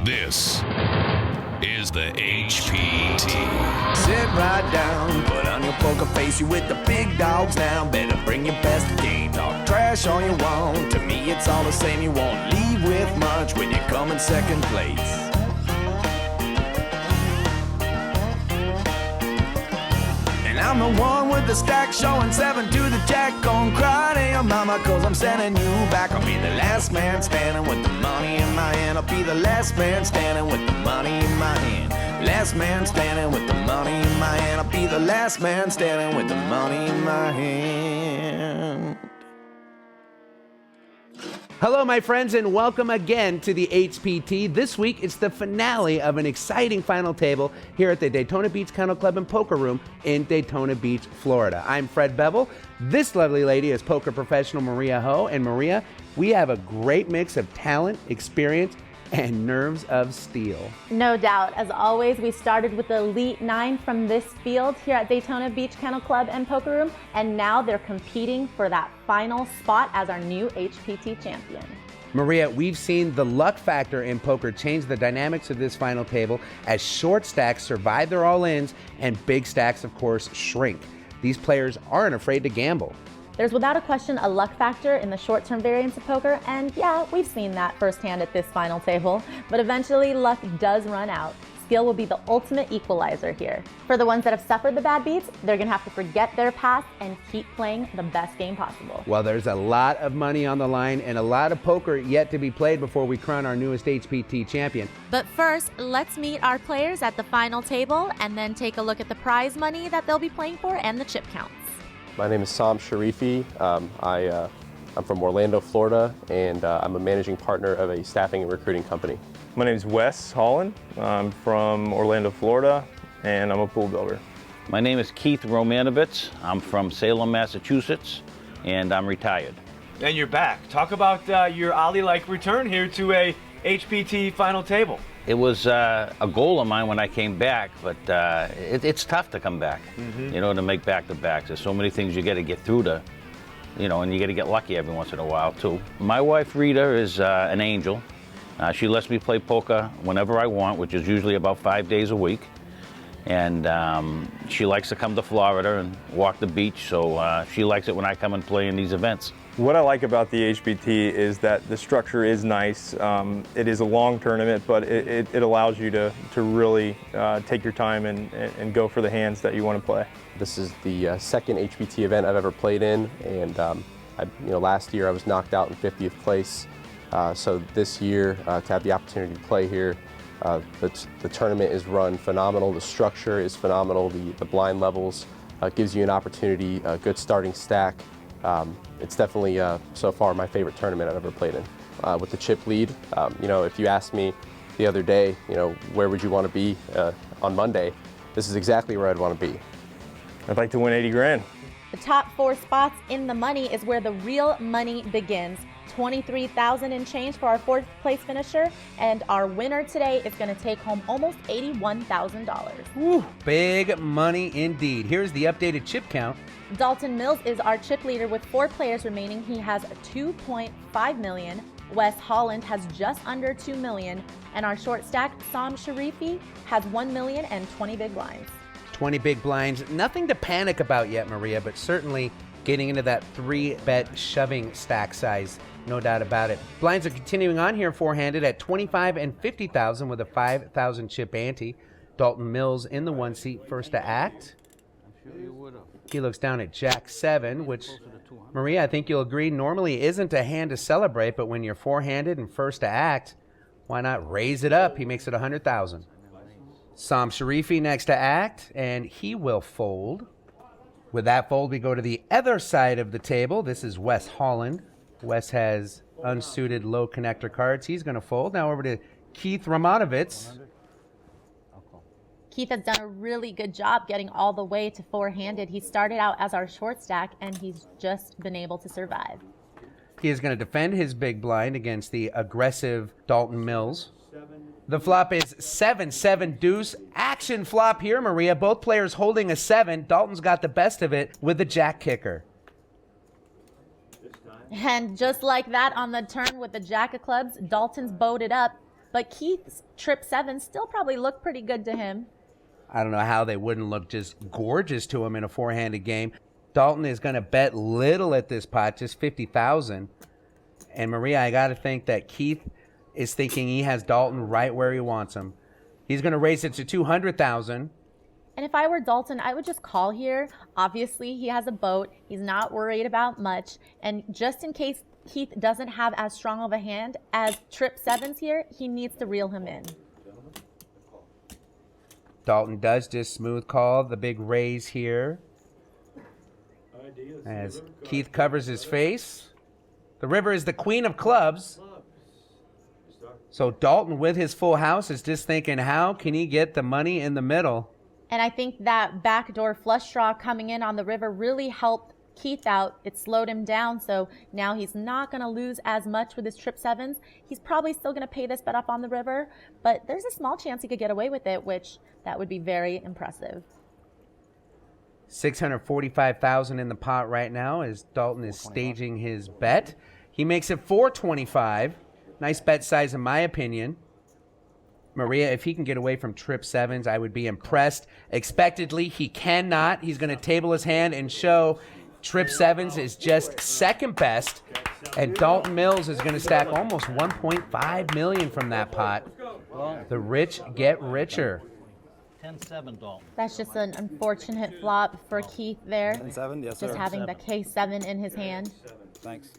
This is the HPT. Sit right down, put on your poker face, you with the big dogs now. Better bring your best game, talk trash all you want. To me it's all the same, you won't leave with much when you come in second place. And I'm the one with the stack showing 7 to the jack. Gon' cry to your mama cause I'm sending you back. I'll be the last man standing with the money in my hand. I'll be the last man standing with the money in my hand. Last man standing with the money in my hand. I'll be the last man standing with the money in my hand. Hello, my friends, and welcome again to the HPT. This week, it's the finale of an exciting final table here at the Daytona Beach Kennel Club and Poker Room in Daytona Beach, Florida. I'm Fred Bevel. This lovely lady is poker professional Maria Ho. And Maria, we have a great mix of talent, experience, and nerves of steel. No doubt. As always, we started with the Elite 9 from this field here at Daytona Beach Kennel Club and Poker Room, and now they're competing for that final spot as our new HPT champion. Maria, we've seen the luck factor in poker change the dynamics of this final table as short stacks survive their all-ins and big stacks, of course, shrink. These players aren't afraid to gamble. There's without a question a luck factor in the short-term variance of poker, and yeah, we've seen that firsthand at this final table. But eventually, luck does run out. Skill will be the ultimate equalizer here. For the ones that have suffered the bad beats, they're gonna have to forget their past and keep playing the best game possible. Well, there's a lot of money on the line and a lot of poker yet to be played before we crown our newest HPT champion. But first, let's meet our players at the final table and then take a look at the prize money that they'll be playing for and the chip counts. My name is Psalm Sharifi. I'm from Orlando, Florida, and I'm a managing partner of a staffing and recruiting company. My name is Wes Holland. I'm from Orlando, Florida, and I'm a pool builder. My name is Keith Romanovitz. I'm from Salem, Massachusetts, and I'm retired. And you're back. Talk about your Ali-like return here to a HPT final table. It was a goal of mine when I came back, but it's tough to come back, you know, to make back-to-backs. There's so many things you got to get through to, you know, and you got to get lucky every once in a while, too. My wife, Rita, is an angel. She lets me play poker whenever I want, which is usually about 5 days a week. And she likes to come to Florida and walk the beach, so she likes it when I come and play in these events. What I like about the HPT is that the structure is nice. It is a long tournament, but it allows you to really take your time and go for the hands that you want to play. This is the second HPT event I've ever played in, and last year I was knocked out in 50th place. So this year, to have the opportunity to play here, the tournament is run phenomenal. The structure is phenomenal. The blind levels gives you an opportunity, a good starting stack. It's definitely so far my favorite tournament I've ever played in. With the chip lead, if you asked me the other day, where would you want to be on Monday, this is exactly where I'd want to be. I'd like to win 80 grand. The top 4 spots in the money is where the real money begins. $23,000 in change for our 4th place finisher, and our winner today is going to take home almost $81,000. Woo, big money indeed. Here's the updated chip count. Dalton Mills is our chip leader with 4 players remaining. He has $2.5 million. Wes Holland has just under $2 million, and our short stack, Psalm Sharifi, has $1 million and 20 big blinds. 20 big blinds. Nothing to panic about yet, Maria, but certainly getting into that 3-bet shoving stack size. No doubt about it. Blinds are continuing on here four-handed at 25 and 50,000 with a 5,000 chip ante. Dalton Mills in the 1 seat, first to act. He looks down at Jack 7, which, Maria, I think you'll agree, normally isn't a hand to celebrate, but when you're four-handed and first to act, why not raise it up? He makes it 100,000. Psalm Sharifi next to act, and he will fold. With that fold, we go to the other side of the table. This is Wes Holland. Wes has unsuited low connector cards. He's going to fold. Now over to Keith Romanovitz. Keith has done a really good job getting all the way to four-handed. He started out as our short stack, and he's just been able to survive. He is going to defend his big blind against the aggressive Dalton Mills. The flop is 7-7 deuce. Action flop here, Maria. Both players holding a 7. Dalton's got the best of it with the jack kicker. And just like that on the turn with the jack of clubs, Dalton's bowed it up. but Keith's trip 7 still probably look pretty good to him. I don't know how they wouldn't look just gorgeous to him in a four-handed game. Dalton is going to bet little at this pot, just 50,000. And Maria, I got to think that Keith is thinking he has Dalton right where he wants him. He's going to raise it to 200,000. And if I were Dalton, I would just call here. Obviously, he has a boat. He's not worried about much. And just in case Keith doesn't have as strong of a hand as trip 7's here, he needs to reel him in. Dalton does just smooth call the big raise here. As Keith covers his face. The river is the queen of clubs. So Dalton with his full house is just thinking, how can he get the money in the middle? And I think that backdoor flush draw coming in on the river really helped Keith out. It slowed him down, so now he's not going to lose as much with his trip 7s. He's probably still going to pay this bet up on the river, but there's a small chance he could get away with it, which that would be very impressive. 645,000 in the pot right now as Dalton is staging his bet. He makes it 425. Nice bet size in my opinion. Maria, if he can get away from trip 7s, I would be impressed. Expectedly, he cannot. He's going to table his hand and show trip 7s is just second best. And Dalton Mills is going to stack almost 1.5 million from that pot. The rich get richer. 10-7, Dalton. That's just an unfortunate flop for Keith there. 10-7, yes, sir. Just having the K7 in his hand. Thanks.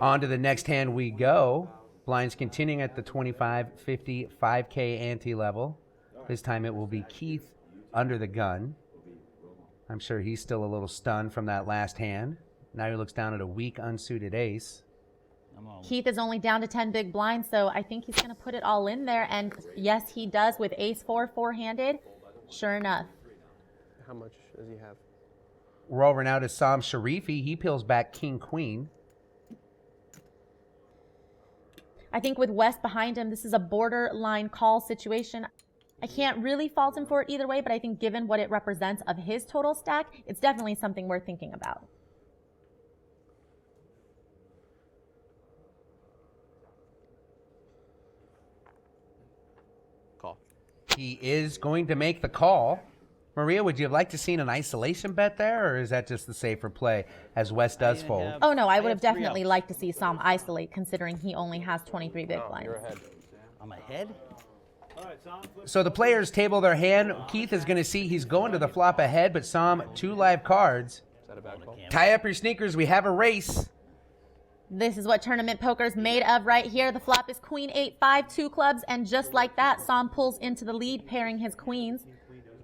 On to the next hand we go. Blinds continuing at the 25, 50, 5K ante level. This time it will be Keith under the gun. I'm sure he's still a little stunned from that last hand. Now he looks down at a weak unsuited ace. Keith is only down to 10 big blinds, so I think he's going to put it all in there. And yes, he does with ace 4 four-handed. Sure enough. How much does he have? We're over now to Sam Sharifi. He peels back king queen. I think with West behind him, this is a borderline call situation. I can't really fault him for it either way, but I think given what it represents of his total stack, it's definitely something worth thinking about. Call. He is going to make the call. Maria, would you have liked to seen an isolation bet there, or is that just the safer play as West does fold? Oh, no, I would have definitely liked to see Sam isolate, considering he only has 23 big blinds. You're ahead. I'm ahead? So the players table their hand. Keith is going to see he's going to the flop ahead, but Sam, 2 live cards. Is that a bad call? Tie up your sneakers. We have a race. This is what tournament poker's made of right here. The flop is queen 8-5, 2 clubs, and just like that, Sam pulls into the lead, pairing his queens.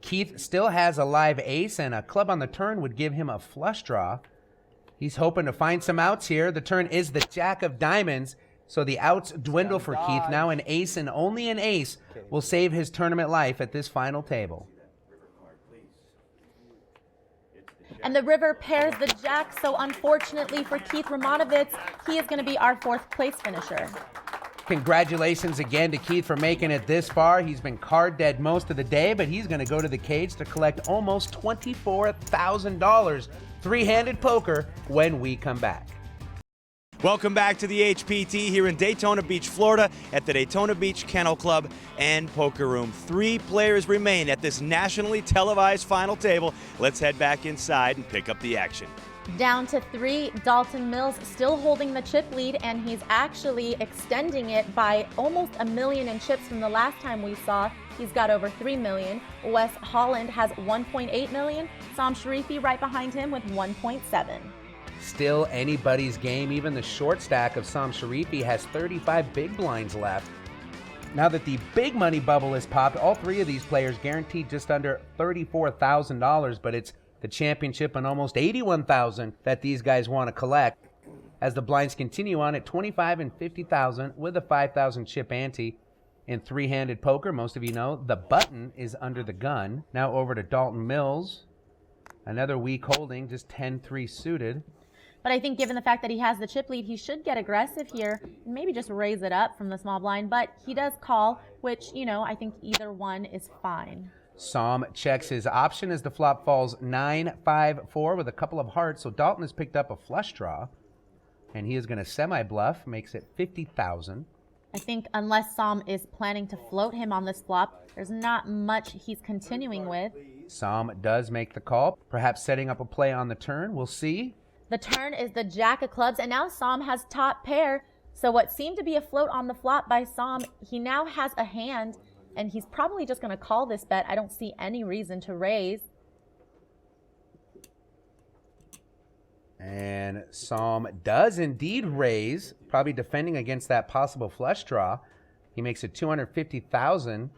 Keith still has a live ace, and a club on the turn would give him a flush draw. He's hoping to find some outs here. The turn is the jack of diamonds, so the outs dwindle for Keith. Now an ace and only an ace will save his tournament life at this final table. And the river pairs the jack, so unfortunately for Keith Romanovitz, he is going to be our 4th place finisher. Congratulations again to Keith for making it this far. He's been card dead most of the day, but he's going to go to the cage to collect almost $24,000 three-handed poker when we come back. Welcome back to the HPT here in Daytona Beach, Florida at the Daytona Beach Kennel Club and Poker Room. 3 players remain at this nationally televised final table. Let's head back inside and pick up the action. Down to 3, Dalton Mills still holding the chip lead, and he's actually extending it by almost $1 million in chips from the last time we saw. He's got over $3 million. Wes Holland has $1.8 million. Sam Sharifi right behind him with $1.7. Still anybody's game. Even the short stack of Sam Sharifi has 35 big blinds left. Now that the big money bubble is popped, all 3 of these players guaranteed just under $34,000, but it's the championship and almost $81,000 that these guys want to collect. As the blinds continue on at 25 and 50,000 with a 5,000 chip ante. In three-handed poker, most of you know, the button is under the gun. Now over to Dalton Mills. Another weak holding, just 10-3 suited. But I think given the fact that he has the chip lead, he should get aggressive here and maybe just raise it up from the small blind. But he does call, which, you know, I think either one is fine. Sam checks his option as the flop falls 9-5-4 with a couple of hearts. So Dalton has picked up a flush draw, and he is going to semi-bluff, makes it 50,000. I think unless Psalm is planning to float him on this flop, there's not much he's continuing with. Psalm does make the call, perhaps setting up a play on the turn. We'll see. The turn is the Jack of clubs, and now Psalm has top pair. So what seemed to be a float on the flop by Psalm, he now has a hand, and he's probably just going to call this bet. I don't see any reason to raise. And Psalm does indeed raise, probably defending against that possible flush draw. He makes it $250,000.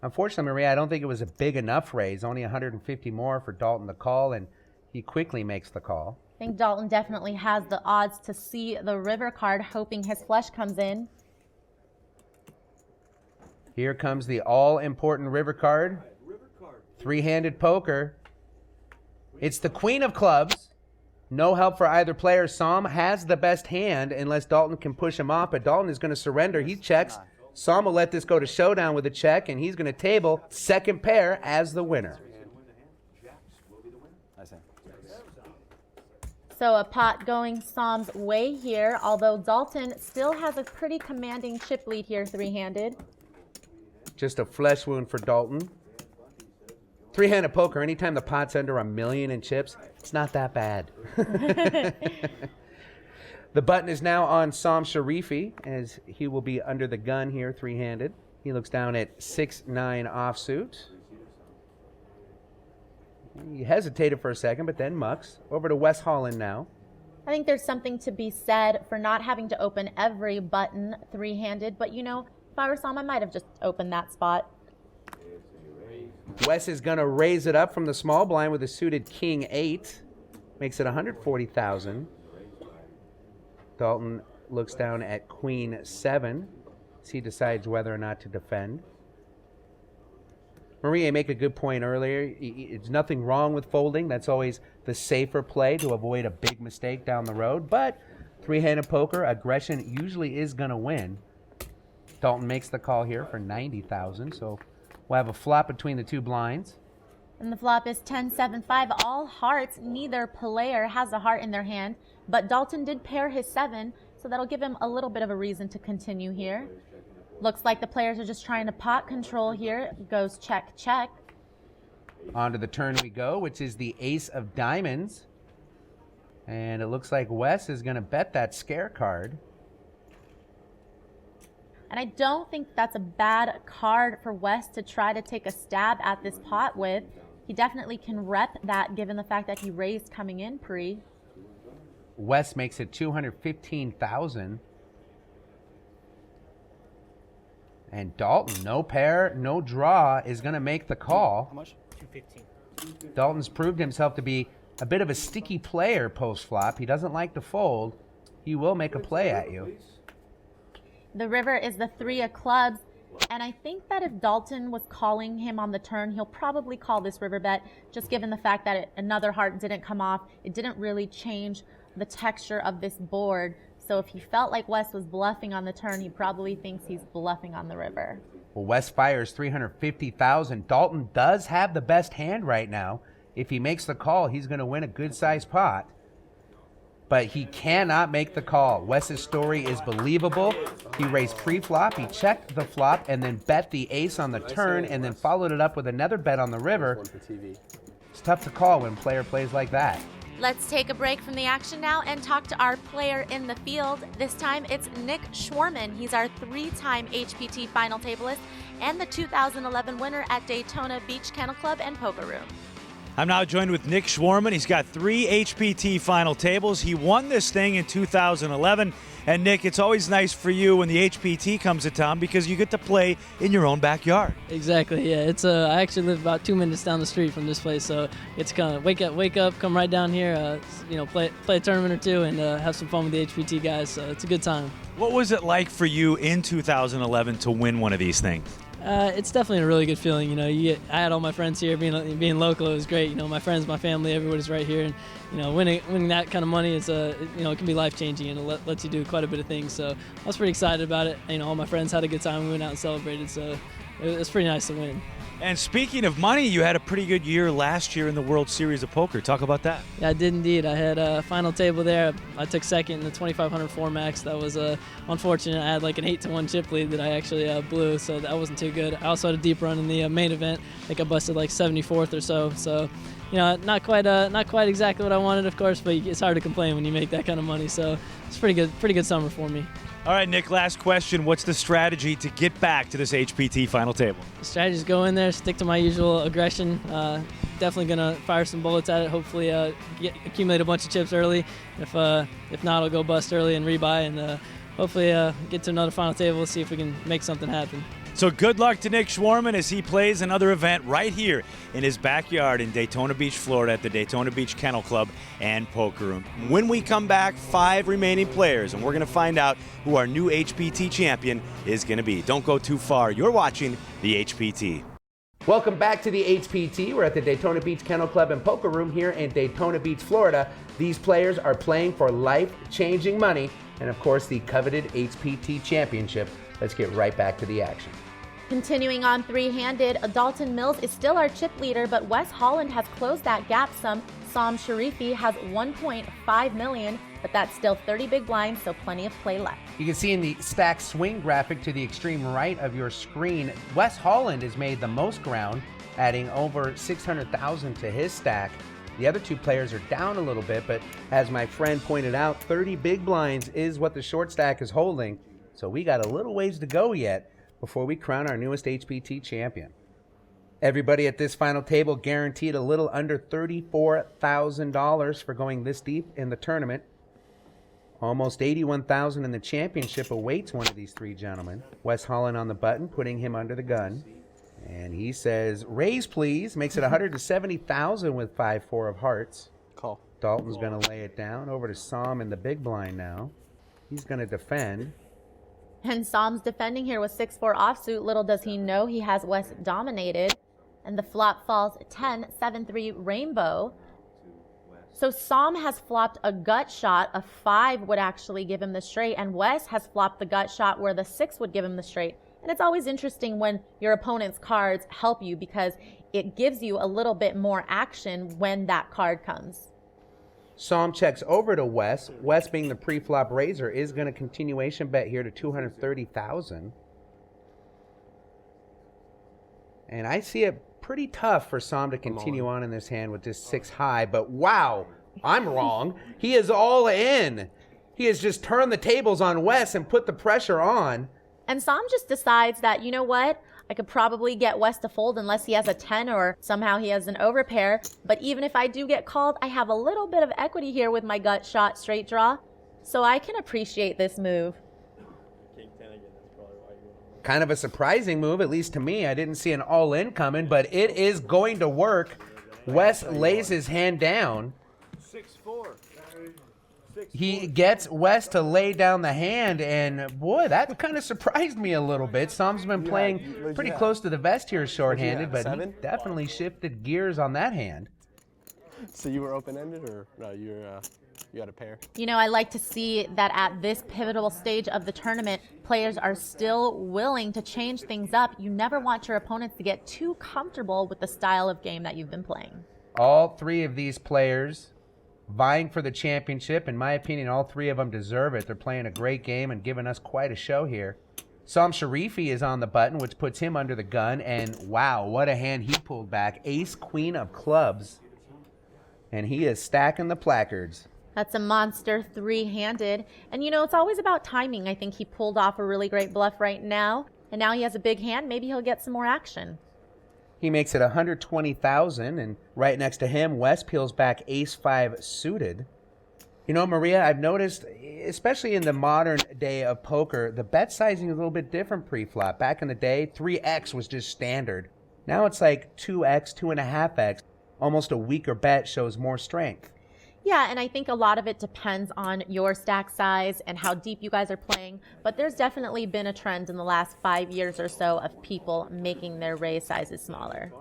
Unfortunately, Maria, I don't think it was a big enough raise. Only $150 more for Dalton to call, and he quickly makes the call. I think Dalton definitely has the odds to see the river card, hoping his flush comes in. Here comes the all-important river card. Three-handed poker. It's the queen of clubs. No help for either player. Psalm has the best hand unless Dalton can push him off, but Dalton is going to surrender. He checks. Psalm will let this go to showdown with a check, and he's going to table second pair as the winner. So a pot going Psalm's way here, although Dalton still has a pretty commanding chip lead here, three-handed. Just a flesh wound for Dalton. Three-handed poker, anytime the pot's under $1 million in chips, it's not that bad. The button is now on Psalm Sharifi, as he will be under the gun here, three-handed. He looks down at 6-9 offsuit. He hesitated for a second, but then mucks. Over to Wes Holland now. I think there's something to be said for not having to open every button three-handed, but you know, if I were Psalm, I might have just opened that spot. Wes is going to raise it up from the small blind with a suited King 8. Makes it $140,000. Dalton looks down at Queen 7 as he decides whether or not to defend. Maria, make a good point earlier. It's nothing wrong with folding. That's always the safer play to avoid a big mistake down the road. But three-handed poker, aggression usually is going to win. Dalton makes the call here for $90,000. So we'll have a flop between the two blinds. And the flop is 10-7-5, all hearts. Neither player has a heart in their hand, but Dalton did pair his 7, so that'll give him a little bit of a reason to continue here. Looks like the players are just trying to pot control here. Goes check, check. On to the turn we go, which is the ace of diamonds. And it looks like Wes is going to bet that scare card. And I don't think that's a bad card for Wes to try to take a stab at this pot with. He definitely can rep that given the fact that he raised coming in pre. Wes makes it $215,000. And Dalton, no pair, no draw, is going to make the call. How much? 215. Dalton's proved himself to be a bit of a sticky player post-flop. He doesn't like to fold. He will make a play at you. The river is the 3 of clubs, and I think that if Dalton was calling him on the turn, he'll probably call this river bet, just given the fact that another heart didn't come off. It didn't really change the texture of this board. So if he felt like Wes was bluffing on the turn, he probably thinks he's bluffing on the river. Well, Wes fires $350,000. Dalton does have the best hand right now. If he makes the call, he's going to win a good-sized pot. But he cannot make the call. Wes's story is believable. He raised pre-flop, he checked the flop, and then bet the ace on the turn, and then followed it up with another bet on the river. It's tough to call when a player plays like that. Let's take a break from the action now and talk to our player in the field. This time it's Nick Schwarman. He's our 3-time HPT final tableist and the 2011 winner at Daytona Beach Kennel Club and Poker Room. I'm now joined with Nick Schwarman. He's got 3 HPT final tables. He won this thing in 2011. And Nick, it's always nice for you when the HPT comes to town because you get to play in your own backyard. Exactly, yeah. It's I actually live about 2 minutes down the street from this place, so it's kind of wake up, come right down here, play a tournament or two, and have some fun with the HPT guys. So it's a good time. What was it like for you in 2011 to win one of these things? It's definitely a really good feeling. I had all my friends here. Being local, it was great. My friends, my family, everybody's right here, and winning that kind of money is it can be life changing, and it lets you do quite a bit of things. So I was pretty excited about it. All my friends had a good time. We went out and celebrated. So it was pretty nice to win. And speaking of money, you had a pretty good year last year in the World Series of Poker. Talk about that. Yeah, I did indeed. I had a final table there. I took second in the 2,500 4 max. That was unfortunate. I had like an 8-1 chip lead that I actually blew, so that wasn't too good. I also had a deep run in the main event. I think I busted like 74th or so. So, you know, not quite exactly what I wanted, of course, but it's hard to complain when you make that kind of money. So it's pretty good summer for me. All right, Nick, last question. What's the strategy to get back to this HPT final table? The strategy is go in there, stick to my usual aggression. Definitely going to fire some bullets at it. Hopefully accumulate a bunch of chips early. If not, I'll go bust early and rebuy, and hopefully get to another final table. We'll see if we can make something happen. So good luck to Nick Schwarman as he plays another event right here in his backyard in Daytona Beach, Florida at the Daytona Beach Kennel Club and Poker Room. When we come back, 5 remaining players, and we're going to find out who our new HPT champion is going to be. Don't go too far. You're watching the HPT. Welcome back to the HPT. We're at the Daytona Beach Kennel Club and Poker Room here in Daytona Beach, Florida. These players are playing for life-changing money and, of course, the coveted HPT championship. Let's get right back to the action. Continuing on three-handed, Dalton Mills is still our chip leader, but Wes Holland has closed that gap some. Sam Sharifi has 1.5 million, but that's still 30 big blinds, so plenty of play left. You can see in the stack swing graphic to the extreme right of your screen, Wes Holland has made the most ground, adding over 600,000 to his stack. The other two players are down a little bit, but as my friend pointed out, 30 big blinds is what the short stack is holding, so we got a little ways to go yet before we crown our newest HPT champion. Everybody at this final table guaranteed a little under $34,000 for going this deep in the tournament. Almost $81,000 in the championship awaits one of these three gentlemen. Wes Holland on the button, putting him under the gun. And he says, raise please. Makes it $170,000 with 5-4 of hearts. Call. Dalton's going to lay it down. Over to Sam in the big blind now. He's going to defend. And Sam's defending here with 6-4 offsuit. Little does he know he has Wes dominated. And the flop falls 10-7-3 rainbow. So Sam has flopped a gut shot. A 5 would actually give him the straight. And Wes has flopped the gut shot where the 6 would give him the straight. And it's always interesting when your opponent's cards help you because it gives you a little bit more action when that card comes. Sam checks over to Wes. Wes, being the pre-flop raiser, is going to continuation bet here to $230,000. And I see it pretty tough for Sam to continue on in this hand with this 6 high. But wow, I'm wrong. He is all in. He has just turned the tables on Wes and put the pressure on. And Sam just decides that, you know what? I could probably get Wes to fold unless he has a 10 or somehow he has an overpair. But even if I do get called, I have a little bit of equity here with my gut shot straight draw. So I can appreciate this move. Kind of a surprising move, at least to me. I didn't see an all-in coming, but it is going to work. Wes lays his hand down. 6-4. He gets Wes to lay down the hand, and boy, that kind of surprised me a little bit. Sam's been playing pretty close to the vest here shorthanded, but he definitely shifted gears on that hand. So you were open-ended, or no, you had a pair? You know, I like to see that at this pivotal stage of the tournament, players are still willing to change things up. You never want your opponents to get too comfortable with the style of game that you've been playing. All three of these players vying for the championship. In my opinion, all three of them deserve it. They're playing a great game and giving us quite a show here. Sam Sharifi is on the button, which puts him under the gun. And wow, what a hand he pulled back. Ace, queen of clubs. And he is stacking the placards. That's a monster three-handed. And you know, it's always about timing. I think he pulled off a really great bluff right now. And now he has a big hand. Maybe he'll get some more action. He makes it $120,000, and right next to him, Wes peels back ace-5 suited. You know, Maria, I've noticed, especially in the modern day of poker, the bet sizing is a little bit different pre-flop. Back in the day, 3x was just standard. Now it's like 2x, 2.5x. Almost a weaker bet shows more strength. Yeah, and I think a lot of it depends on your stack size and how deep you guys are playing, but there's definitely been a trend in the last 5 years or so of people making their raise sizes smaller.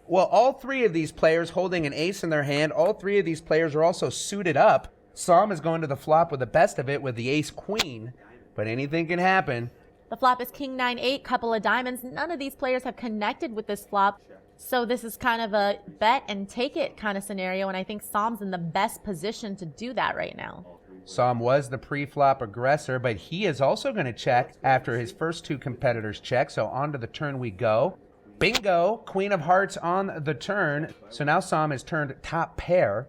Well, all three of these players holding an ace in their hand, all three of these players are also suited up. Sam is going to the flop with the best of it with the ace-queen, but anything can happen. The flop is king 9-8, couple of diamonds. None of these players have connected with this flop. So this is kind of a bet and take it kind of scenario, and I think Psalm's in the best position to do that right now. Psalm was the pre-flop aggressor, but he is also going to check after his first two competitors check. So on to the turn we go. Bingo! Queen of Hearts on the turn. So now Psalm has turned top pair.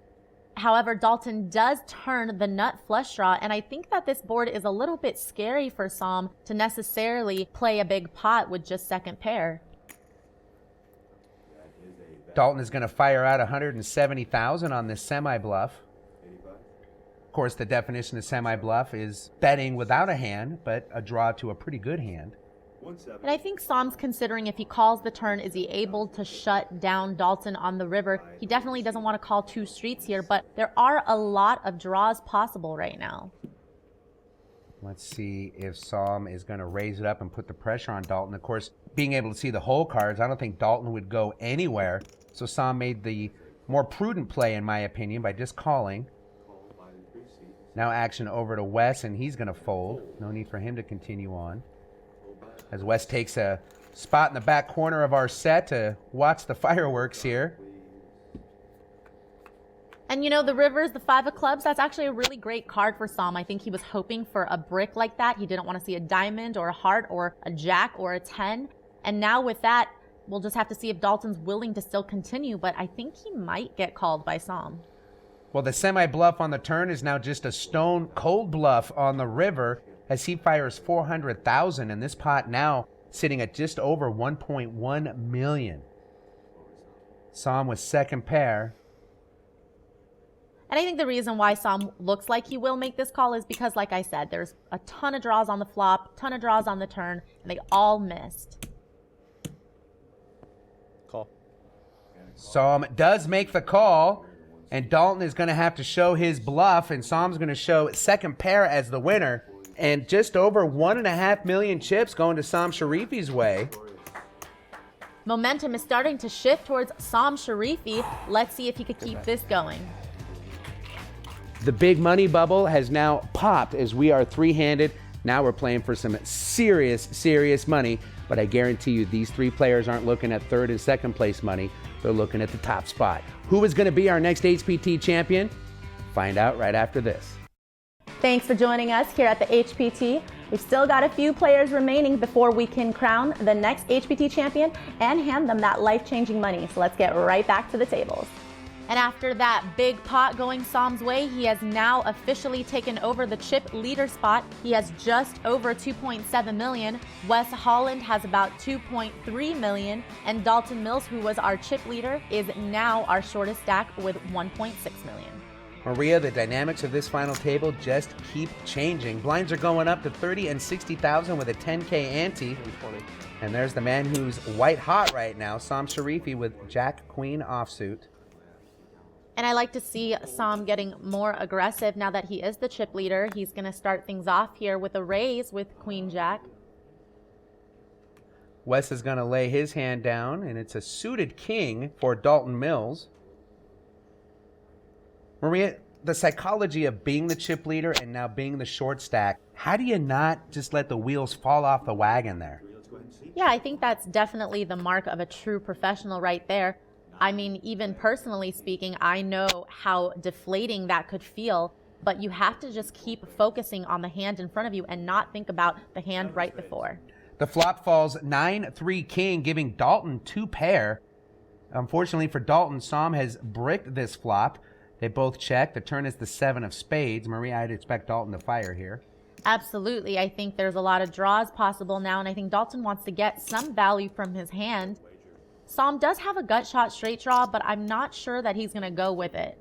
However, Dalton does turn the nut flush draw, and I think that this board is a little bit scary for Psalm to necessarily play a big pot with just second pair. Dalton is going to fire out 170,000 on this semi-bluff. Of course, the definition of semi-bluff is betting without a hand, but a draw to a pretty good hand. And I think Psalm's considering if he calls the turn, is he able to shut down Dalton on the river? He definitely doesn't want to call two streets here, but there are a lot of draws possible right now. Let's see if Psalm is going to raise it up and put the pressure on Dalton. Of course, being able to see the hole cards, I don't think Dalton would go anywhere. So Psalm made the more prudent play, in my opinion, by just calling. Now action over to Wes, and he's going to fold. No need for him to continue on. As Wes takes a spot in the back corner of our set to watch the fireworks here. And you know, the river's the 5 of clubs. That's actually a really great card for Psalm. I think he was hoping for a brick like that. He didn't want to see a diamond or a heart or a jack or a 10. And now with that, we'll just have to see if Dalton's willing to still continue, but I think he might get called by Psalm. Well, the semi-bluff on the turn is now just a stone cold bluff on the river as he fires 400,000, and this pot now sitting at just over 1.1 million. Psalm with second pair. And I think the reason why Psalm looks like he will make this call is because, like I said, there's a ton of draws on the flop, ton of draws on the turn, and they all missed. Call. Psalm does make the call, and Dalton is going to have to show his bluff, and Psalm's going to show second pair as the winner. And just over 1.5 million chips going to Psalm Sharifi's way. Momentum is starting to shift towards Psalm Sharifi. Let's see if he could keep this going. The big money bubble has now popped as we are three-handed. Now we're playing for some serious money. But I guarantee you these three players aren't looking at third and second place money. They're looking at the top spot. Who is going to be our next HPT champion? Find out right after this. Thanks for joining us here at the HPT. We've still got a few players remaining before we can crown the next HPT champion and hand them that life-changing money. So let's get right back to the tables. And after that big pot going Psalm's way, he has now officially taken over the chip leader spot. He has just over 2.7 million. Wes Holland has about 2.3 million. And Dalton Mills, who was our chip leader, is now our shortest stack with 1.6 million. Maria, the dynamics of this final table just keep changing. Blinds are going up to 30 and 60,000 with a 10K ante. And there's the man who's white hot right now, Psalm Sharifi with Jack Queen offsuit. And I like to see Psalm getting more aggressive now that he is the chip leader. He's going to start things off here with a raise with Queen Jack. Wes is going to lay his hand down, and it's a suited king for Dalton Mills. Maria, the psychology of being the chip leader and now being the short stack, how do you not just let the wheels fall off the wagon there? Yeah, I think that's definitely the mark of a true professional right there. I mean, even personally speaking, I know how deflating that could feel, but you have to just keep focusing on the hand in front of you and not think about the hand right before. The flop falls 9-3 king, giving Dalton two pair. Unfortunately for Dalton, Psalm has bricked this flop. They both check. The turn is the 7 of spades. Maria, I'd expect Dalton to fire here. Absolutely. I think there's a lot of draws possible now, and I think Dalton wants to get some value from his hand. Psalm does have a gut shot straight draw, but I'm not sure that he's going to go with it.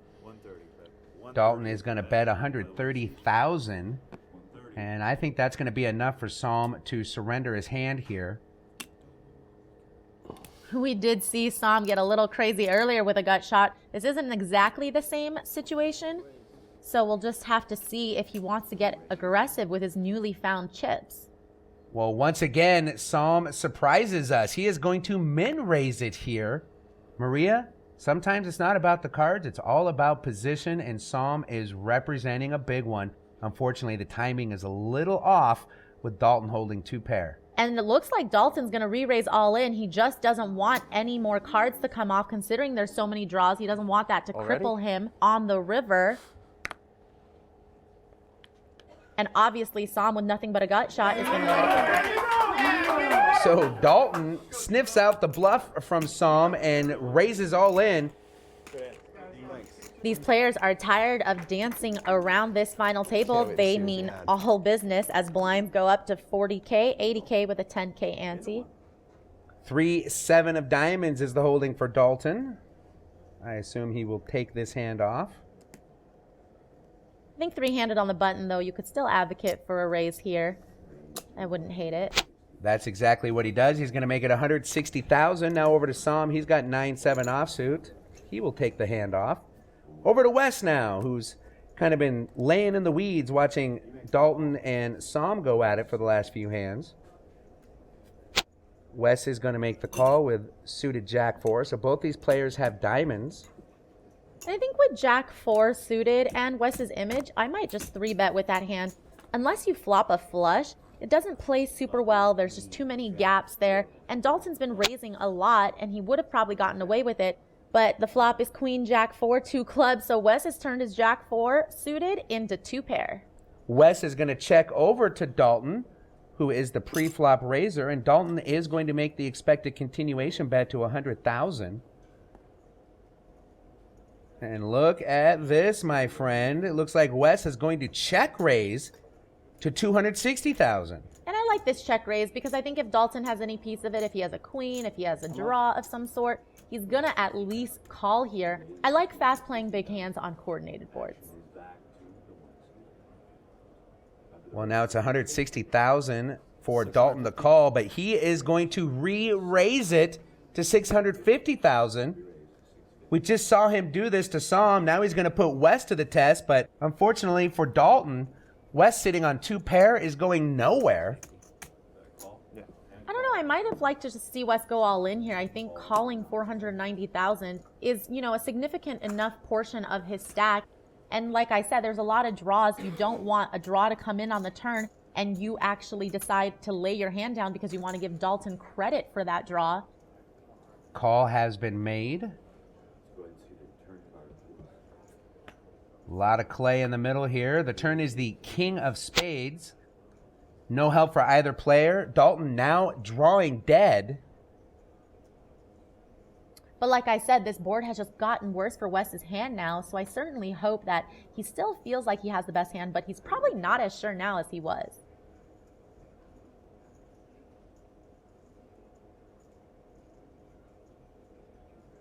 Dalton is going to bet 130,000, and I think that's going to be enough for Psalm to surrender his hand here. We did see Psalm get a little crazy earlier with a gut shot. This isn't exactly the same situation, so we'll just have to see if he wants to get aggressive with his newly found chips. Well, once again, Psalm surprises us. He is going to min raise it here. Maria, sometimes it's not about the cards. It's all about position, and Psalm is representing a big one. Unfortunately, the timing is a little off with Dalton holding 2 pair. And it looks like Dalton's going to re-raise all in. He just doesn't want any more cards to come off, considering there's so many draws. He doesn't want that to cripple him on the river. And obviously, Psalm with nothing but a gut shot is going to let it go. So Dalton sniffs out the bluff from Psalm and raises all in. These players are tired of dancing around this final table. They mean all business as blinds go up to 40K, 80K with a 10K ante. 3-7 of diamonds is the holding for Dalton. I assume he will take this hand off. I think 3-handed on the button, though. You could still advocate for a raise here. I wouldn't hate it. That's exactly what he does. He's going to make it 160,000. Now over to Psalm. He's got 9-7 offsuit. He will take the hand off. Over to Wes now, who's kind of been laying in the weeds watching Dalton and Psalm go at it for the last few hands. Wes is going to make the call with suited Jack 4. So both these players have diamonds. I think with Jack 4 suited and Wes's image, I might just 3-bet with that hand. Unless you flop a flush, it doesn't play super well. There's just too many gaps there. And Dalton's been raising a lot, and he would have probably gotten away with it. But the flop is Queen Jack 4, 2 clubs. So Wes has turned his Jack 4 suited into 2 pair. Wes is going to check over to Dalton, who is the pre-flop raiser, and Dalton is going to make the expected continuation bet to 100,000. And look at this, my friend. It looks like Wes is going to check raise to 260,000. And I like this check raise because I think if Dalton has any piece of it, if he has a queen, if he has a draw of some sort, he's going to at least call here. I like fast playing big hands on coordinated boards. Well, now it's 160,000 for Dalton to call, but he is going to re-raise it to 650,000. We just saw him do this to Psalm. Now he's going to put Wes to the test, but unfortunately for Dalton, Wes sitting on 2 pair is going nowhere. I don't know. I might have liked to just see Wes go all in here. I think calling 490,000 is, a significant enough portion of his stack. And like I said, there's a lot of draws. You don't want a draw to come in on the turn and you actually decide to lay your hand down because you want to give Dalton credit for that draw. Call has been made. A lot of clay in the middle here. The turn is the king of spades. No help for either player. Dalton now drawing dead. But like I said, this board has just gotten worse for Wes's hand now, so I certainly hope that he still feels like he has the best hand, but he's probably not as sure now as he was.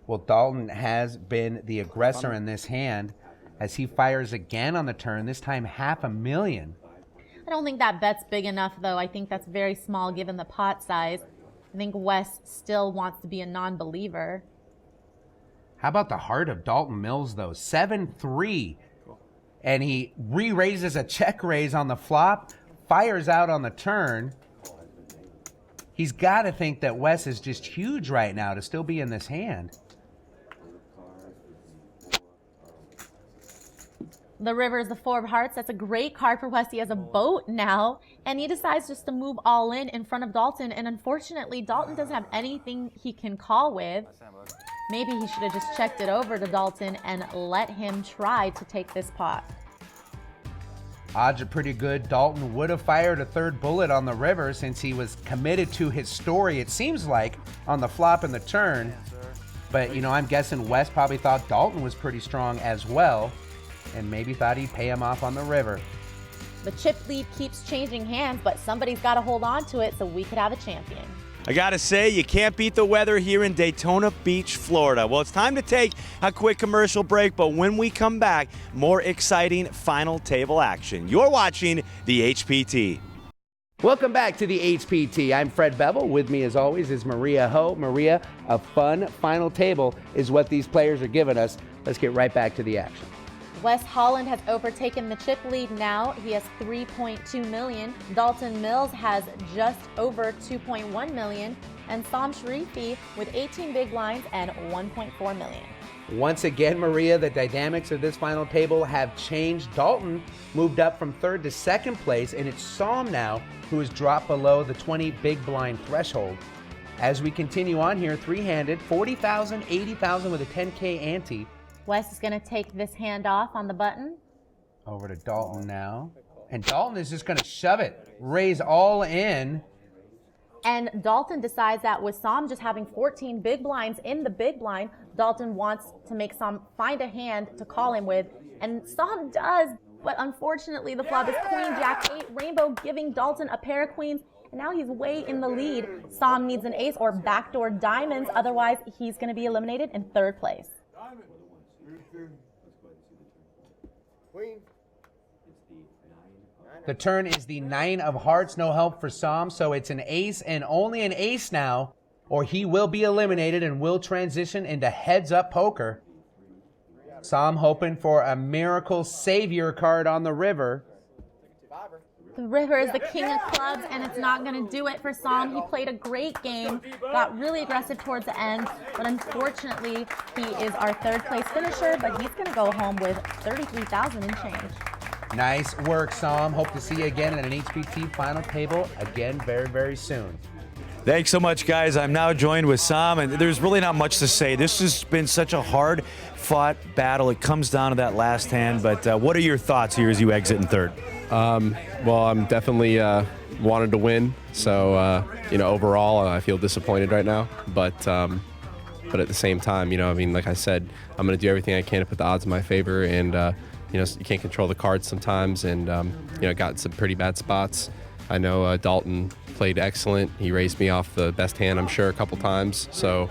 Well, Dalton has been the aggressor in this hand as he fires again on the turn, this time $500,000. I don't think that bet's big enough, though. I think that's very small given the pot size. I think Wes still wants to be a non-believer. How about the heart of Dalton Mills, though? 7-3. And he re-raises a check raise on the flop, fires out on the turn. He's got to think that Wes is just huge right now to still be in this hand. The river is the 4 of hearts. That's a great card for Wes. He has a boat now, and he decides just to move all in front of Dalton. And unfortunately, Dalton doesn't have anything he can call with. Maybe he should have just checked it over to Dalton and let him try to take this pot. Odds are pretty good. Dalton would have fired a 3rd bullet on the river since he was committed to his story, it seems like, on the flop and the turn. But, I'm guessing Wes probably thought Dalton was pretty strong as well, and maybe thought he'd pay him off on the river. The chip lead keeps changing hands, but somebody's got to hold on to it so we could have a champion. I gotta say, you can't beat the weather here in Daytona Beach, Florida. Well, it's time to take a quick commercial break, but when we come back, more exciting final table action. You're watching the HPT. Welcome back to the HPT. I'm Fred Bevel. With me, as always, is Maria Ho. Maria, a fun final table is what these players are giving us. Let's get right back to the action. Wes Holland has overtaken the chip lead now. He has 3.2 million. Dalton Mills has just over 2.1 million. And Psalm Sharifi with 18 big blinds and 1.4 million. Once again, Maria, the dynamics of this final table have changed. Dalton moved up from 3rd to 2nd place, and it's Psalm now who has dropped below the 20 big blind threshold. As we continue on here, three-handed, 40,000, 80,000 with a 10K ante. Wes is going to take this hand off on the button. Over to Dalton now. And Dalton is just going to shove it, raise all in. And Dalton decides that with Psalm just having 14 big blinds in the big blind, Dalton wants to make Psalm find a hand to call him with. And Psalm does, but unfortunately the flop is Queen Jack 8 Rainbow, giving Dalton a pair of queens. And now he's way in the lead. Psalm needs an ace or backdoor diamonds, otherwise he's going to be eliminated in 3rd place. The turn is the 9 of hearts, no help for Psalm, so it's an ace and only an ace now, or he will be eliminated and will transition into heads-up poker. Psalm hoping for a miracle savior card on the river. The river is the king of clubs, and it's not going to do it for Psalm. He played a great game, got really aggressive towards the end, but unfortunately, he is our 3rd place finisher, but he's going to go home with 33,000 in change. Nice work, Psalm. Hope to see you again at an HPT final table again very, very soon. Thanks so much, guys. I'm now joined with Psalm, and there's really not much to say. This has been such a hard-fought battle. It comes down to that last hand, but what are your thoughts here as you exit in 3rd? Well, I'm definitely wanted to win, so overall I feel disappointed right now. But at the same time, like I said, I'm going to do everything I can to put the odds in my favor, and you can't control the cards sometimes, and got some pretty bad spots. I know Dalton played excellent. He raised me off the best hand, I'm sure, a couple times. So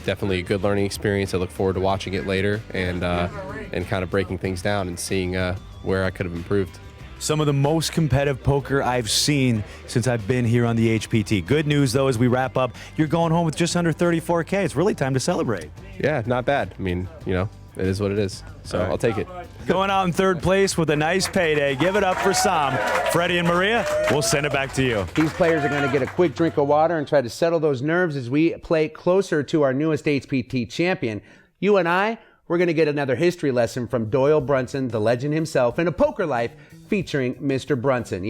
definitely a good learning experience. I look forward to watching it later and kind of breaking things down and seeing where I could have improved. Some of the most competitive poker I've seen since I've been here on the HPT. Good news, though, as we wrap up, you're going home with just under 34K. It's really time to celebrate. Yeah, not bad. I mean, it is what it is. So I'll take it. Going out in 3rd place with a nice payday. Give it up for Psalm. Freddie and Maria, we'll send it back to you. These players are going to get a quick drink of water and try to settle those nerves as we play closer to our newest HPT champion. You and I, we're going to get another history lesson from Doyle Brunson, the legend himself, in a poker life featuring Mr. Brunson.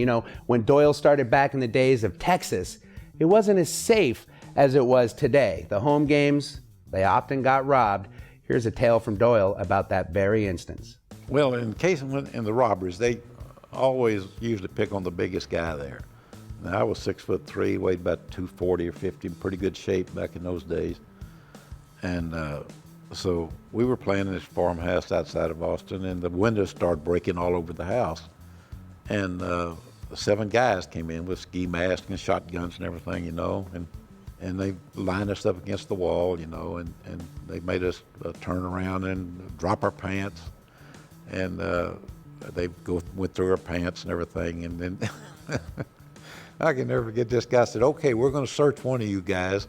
When Doyle started back in the days of Texas, it wasn't as safe as it was today. The home games, they often got robbed. Here's a tale from Doyle about that very instance. Well, in case in the robberies, they always usually pick on the biggest guy there. Now, I was 6'3", weighed about 240 or 50, in pretty good shape back in those days. And so we were playing in this farmhouse outside of Austin, and the windows started breaking all over the house. And 7 guys came in with ski masks and shotguns and everything, and they lined us up against the wall, and they made us turn around and drop our pants, and they went through our pants and everything, and then I can never forget this guy said, "Okay, we're going to search one of you guys,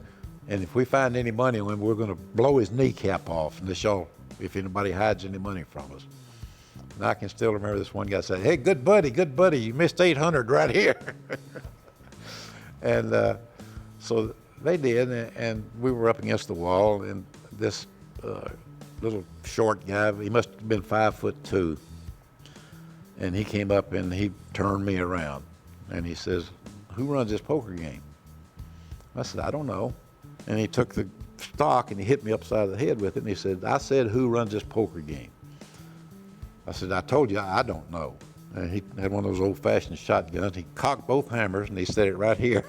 and if we find any money on him, we're going to blow his kneecap off and to show if anybody hides any money from us." And I can still remember this one guy said, "Hey, good buddy, you missed 800 right here." And so they did, and we were up against the wall, and this little short guy, he must have been 5'2", and he came up and he turned me around, and he says, "Who runs this poker game?" I said, "I don't know." And he took the stock and he hit me upside the head with it, and he said, "I said, who runs this poker game?" I said, "I told you, I don't know." And he had one of those old-fashioned shotguns. He cocked both hammers, and he set it right here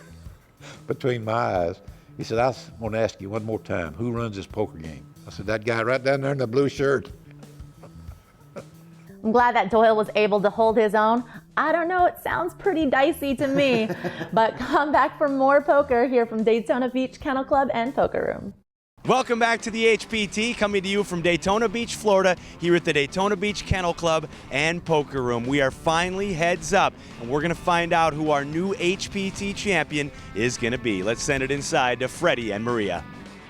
between my eyes. He said, "I want to ask you one more time, who runs this poker game?" I said, "That guy right down there in the blue shirt." I'm glad that Doyle was able to hold his own. I don't know, it sounds pretty dicey to me. But come back for more poker here from Daytona Beach Kennel Club and Poker Room. Welcome back to the HPT, coming to you from Daytona Beach, Florida, here at the Daytona Beach Kennel Club and Poker Room. We are finally heads up, and we're going to find out who our new HPT champion is going to be. Let's send it inside to Freddie and Maria.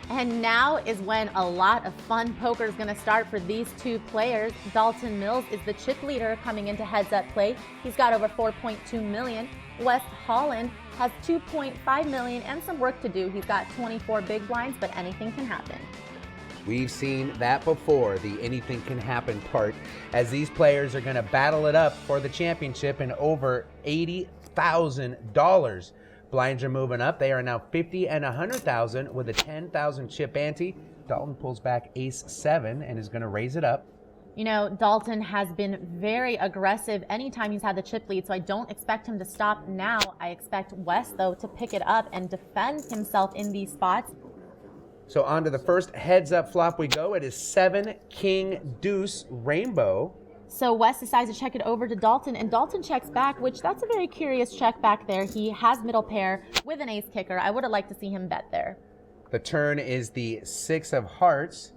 And now is when a lot of fun poker is going to start for these two players. Dalton Mills is the chip leader coming into heads-up play. He's got over 4.2 million. Wes Holland has 2.5 million and some work to do. He's got 24 big blinds, but anything can happen. We've seen that before, the anything can happen part, as these players are going to battle it up for the championship and over $80,000. Blinds are moving up. They are now 50 and 100,000 with a 10,000 chip ante. Dalton pulls back ace 7 and is going to raise it up. You know, Dalton has been very aggressive anytime he's had the chip lead, so I don't expect him to stop now. I expect Wes, though, to pick it up and defend himself in these spots. So on to the first heads-up flop we go. It is 7, King, Deuce, Rainbow. So Wes decides to check it over to Dalton, and Dalton checks back, which that's a very curious check back there. He has middle pair with an ace kicker. I would have liked to see him bet there. The turn is the 6 of hearts.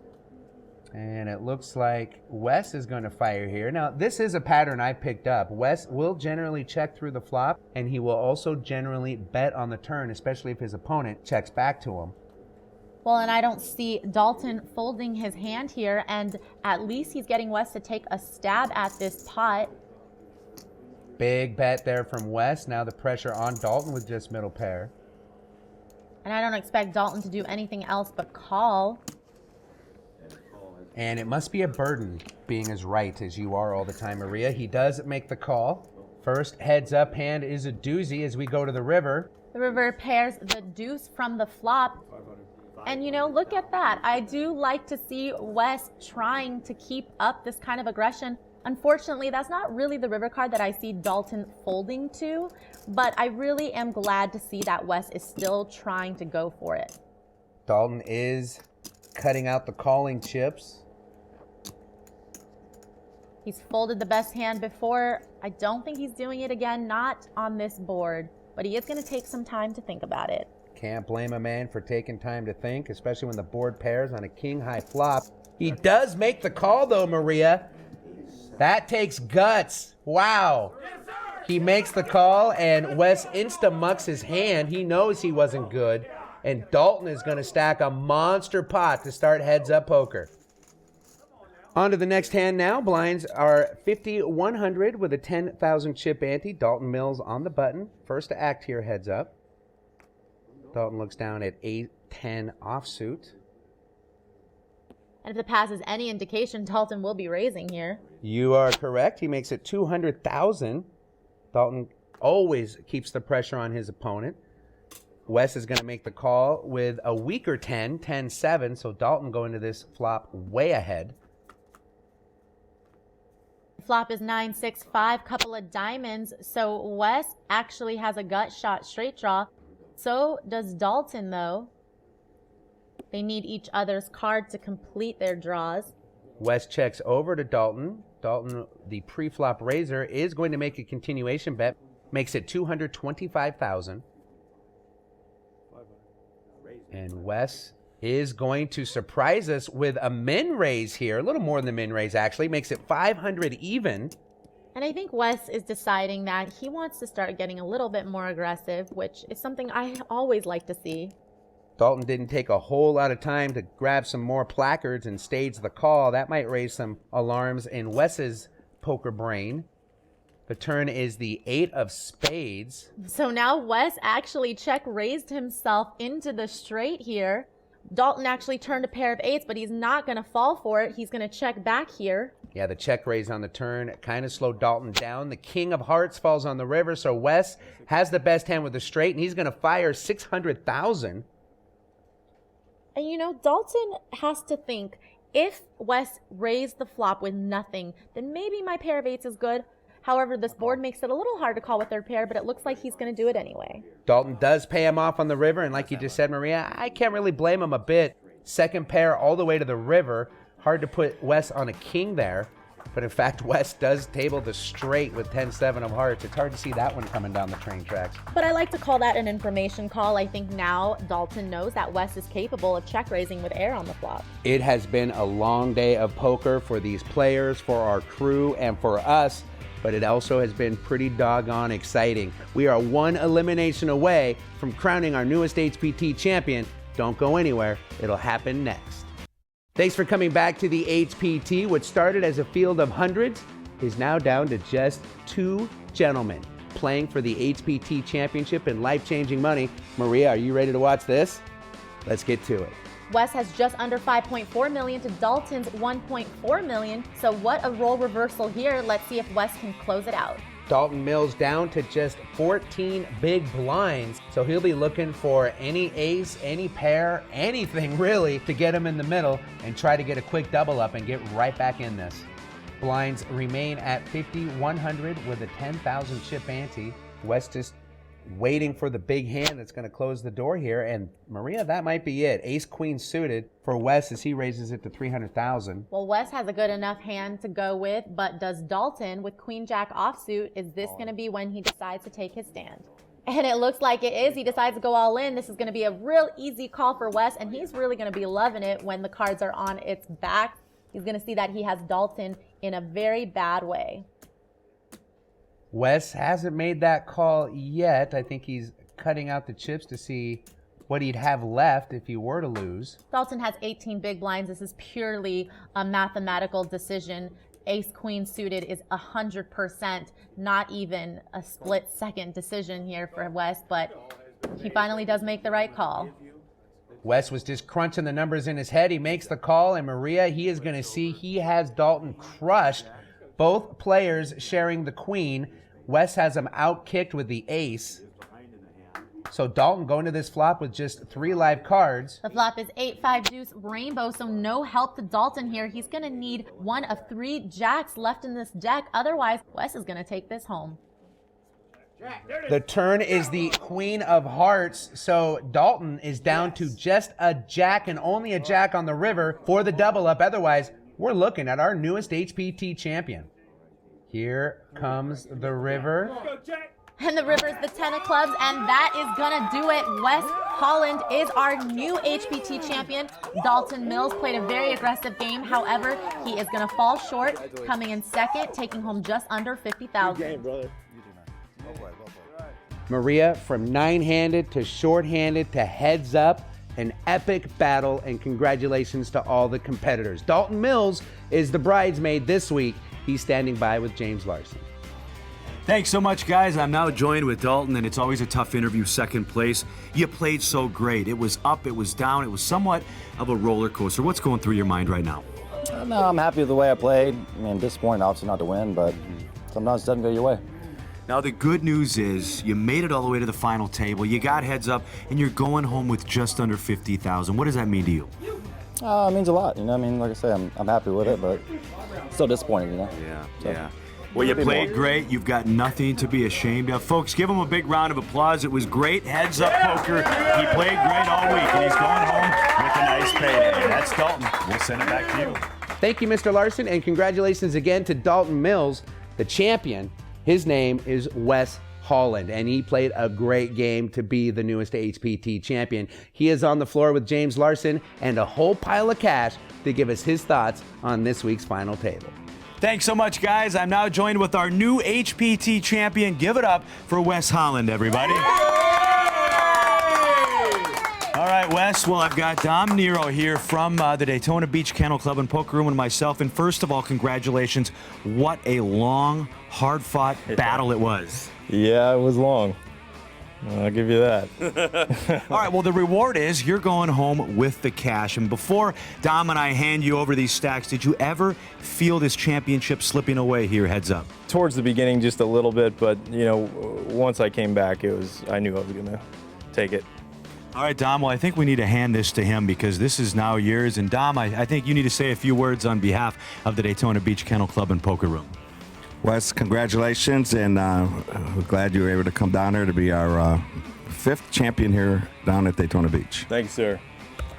And it looks like Wes is going to fire here. Now, this is a pattern I picked up. Wes will generally check through the flop, and he will also generally bet on the turn, especially if his opponent checks back to him. Well, and I don't see Dalton folding his hand here, and at least he's getting Wes to take a stab at this pot. Big bet there from Wes. Now the pressure on Dalton with just middle pair. And I don't expect Dalton to do anything else but call. And it must be a burden being as right as you are all the time, Maria. He does make the call. First heads up hand is a doozy as we go to the river. The river pairs the deuce from the flop. And you know, look at that. I do like to see Wes trying to keep up this kind of aggression. Unfortunately, that's not really the river card that I see Dalton folding to, but I really am glad to see that Wes is still trying to go for it. Dalton is cutting out the calling chips. He's folded the best hand before. I don't think he's doing it again, not on this board, but he is going to take some time to think about it. Can't blame a man for taking time to think, especially when the board pairs on a king-high flop. He does make the call, though, Maria. That takes guts. Wow. He makes the call, and Wes insta-mucks his hand. He knows he wasn't good, and Dalton is going to stack a monster pot to start heads-up poker. On to the next hand now. Blinds are 50-100 with a 10,000 chip ante. Dalton Mills on the button. First to act here, heads up. Dalton looks down at 8-10 offsuit. And if the pass is any indication, Dalton will be raising here. You are correct. He makes it 200,000. Dalton always keeps the pressure on his opponent. Wes is going to make the call with a weaker 10, 10-7, so Dalton going to this flop way ahead. Flop is 9-6-5, couple of diamonds, so Wes actually has a gut shot straight draw. So does Dalton, though. They need each other's card to complete their draws. Wes checks over to Dalton. Dalton, the pre-flop raiser, is going to make a continuation bet. Makes it 225,000. And Wes is going to surprise us with a min raise here. A little more than the min raise, actually. Makes it 500 even. And I think Wes is deciding that he wants to start getting a little bit more aggressive, which is something I always like to see. Dalton didn't take a whole lot of time to grab some more placards and stage the call. That might raise some alarms in Wes's poker brain. The turn is the 8 of spades. So now Wes actually check raised himself into the straight here. Dalton actually turned a pair of 8s, but he's not going to fall for it. He's going to check back here. Yeah, the check raise on the turn kind of slowed Dalton down. The king of hearts falls on the river, so Wes has the best hand with the straight, and he's going to fire 600,000. And you know, Dalton has to think, if Wes raised the flop with nothing, then maybe my pair of 8s is good. However, this board makes it a little hard to call with third pair, but it looks like he's going to do it anyway. Dalton does pay him off on the river, and like you just said, Maria, I can't really blame him a bit. Second pair all the way to the river. Hard to put Wes on a king there. But in fact, Wes does table the straight with 10-7 of hearts. It's hard to see that one coming down the train tracks. But I like to call that an information call. I think now Dalton knows that Wes is capable of check raising with air on the flop. It has been a long day of poker for these players, for our crew, and for us. But it also has been pretty doggone exciting. We are one elimination away from crowning our newest HPT champion. Don't go anywhere. It'll happen next. Thanks for coming back to the HPT. What started as a field of hundreds is now down to just 2 gentlemen playing for the HPT championship and life-changing money. Maria, are you ready to watch this? Let's get to it. Wes has just under 5.4 million to Dalton's 1.4 million. So what a role reversal here. Let's see if Wes can close it out. Dalton Mills down to just 14 big blinds, so he'll be looking for any ace, any pair, anything really to get him in the middle and try to get a quick double up and get right back in this. Blinds remain at 5,100 with a 10,000 chip ante. Wes just waiting for the big hand that's going to close the door here, and Maria, that might be it. Ace queen suited for Wes as he raises it to 300,000. Well, Wes has a good enough hand to go with, but does Dalton with queen jack offsuit? Is this going to be when he decides to take his stand? And it looks like it is. He decides to go all in. This is going to be a real easy call for Wes, and he's really going to be loving it when the cards are on its back. He's going to see that he has Dalton in a very bad way. Wes hasn't made that call yet. I think he's cutting out the chips to see what he'd have left if he were to lose. Dalton has 18 big blinds. This is purely a mathematical decision. Ace queen suited is 100%, not even a split second decision here for Wes, but he finally does make the right call. Wes was just crunching the numbers in his head. He makes the call, and Maria, he is going to see he has Dalton crushed. Both players sharing the queen. Wes has him out-kicked with the ace. So Dalton going to this flop with just 3 live cards. The flop is 8-5 deuce rainbow, so no help to Dalton here. He's going to need one of 3 jacks left in this deck. Otherwise, Wes is going to take this home. The turn is the queen of hearts, so Dalton is down to just a jack and only a jack on the river for the double up. Otherwise, we're looking at our newest HPT champion. Here comes the river. And the river's the 10 of clubs, and that is gonna do it. Wes Holland is our new HPT champion. Dalton Mills played a very aggressive game. However, he is gonna fall short, coming in second, taking home just under 50,000. Maria, from 9-handed to short-handed to heads up, an epic battle, and congratulations to all the competitors. Dalton Mills is the bridesmaid this week. He's standing by with James Larson. Thanks so much, guys. I'm now joined with Dalton, and it's always a tough interview, second place. You played so great. It was up, it was down, it was somewhat of a roller coaster. What's going through your mind right now? No, I'm happy with the way I played. I mean, disappointed, obviously, not to win, but sometimes it doesn't go your way. Now, the good news is you made it all the way to the final table. You got heads up, and you're going home with just under 50,000. What does that mean to you? It means a lot, you know. I mean, like I say, I'm happy with it, but still disappointed, you know. Yeah. Well, you played great. You've got nothing to be ashamed of. Folks, give him a big round of applause. It was great. Heads up poker. He played great all week, and he's going home with a nice payday. That's Dalton. We'll send it back to you. Thank you, Mr. Larson, and congratulations again to Dalton Mills, the champion. His name is Wes Holland, and he played a great game to be the newest HPT champion. He is on the floor with James Larson and a whole pile of cash to give us his thoughts on this week's final table. Thanks so much, guys. I'm now joined with our new HPT champion. Give it up for Wes Holland, everybody. All right, Wes. Well, I've got Dom Nero here from the Daytona Beach Kennel Club and Poker Room and myself. And first of all, congratulations. What a long, hard-fought battle it was. Yeah, it was long. I'll give you that. All right, well, the reward is you're going home with the cash. And before Dom and I hand you over these stacks, did you ever feel this championship slipping away here, heads up? Towards the beginning, just a little bit, but, you know, once I came back, I knew I was going to take it. All right, Dom, well, I think we need to hand this to him because this is now yours. And, Dom, I think you need to say a few words on behalf of the Daytona Beach Kennel Club and Poker Room. Wes, congratulations, and we're glad you were able to come down here to be our 5th champion here down at Daytona Beach. Thanks, sir.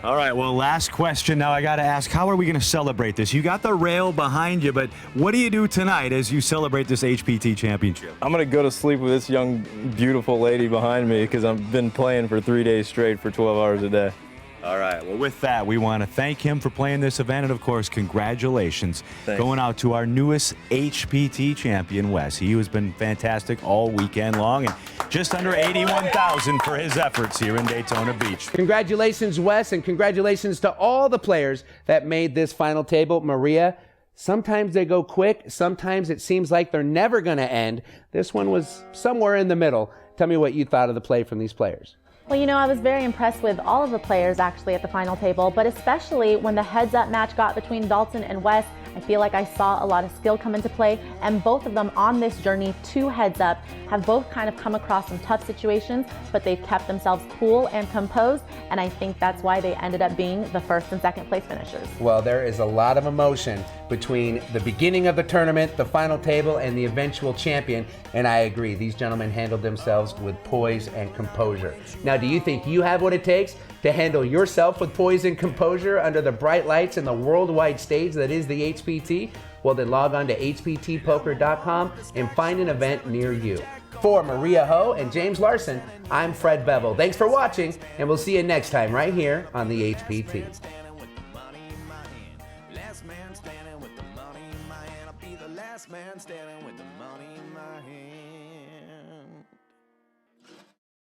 All right, well, last question. Now I got to ask, how are we going to celebrate this? You got the rail behind you, but what do you do tonight as you celebrate this HPT championship? I'm going to go to sleep with this young, beautiful lady behind me because I've been playing for 3 days straight for 12 hours a day. All right, well, with that, we want to thank him for playing this event, and, of course, congratulations. Thanks. Going out to our newest HPT champion, Wes. He has been fantastic all weekend long, and just under 81,000 for his efforts here in Daytona Beach. Congratulations, Wes, and congratulations to all the players that made this final table. Maria, sometimes they go quick. Sometimes it seems like they're never going to end. This one was somewhere in the middle. Tell me what you thought of the play from these players. Well, you know, I was very impressed with all of the players actually at the final table, but especially when the heads-up match got between Dalton and Wes. I feel like I saw a lot of skill come into play, and both of them on this journey to heads up have both kind of come across some tough situations, but they've kept themselves cool and composed, and I think that's why they ended up being the first and second place finishers. Well, there is a lot of emotion between the beginning of the tournament, the final table, and the eventual champion, and I agree, these gentlemen handled themselves with poise and composure. Now, do you think you have what it takes to handle yourself with poise and composure under the bright lights and the worldwide stage that is the HPT? Well, then log on to hptpoker.com and find an event near you. For Maria Ho and James Larson, I'm Fred Bevel. Thanks for watching, and we'll see you next time right here on the HPT. Last man standing with the money in my hand. I'll be the last man standing with the money in my hand.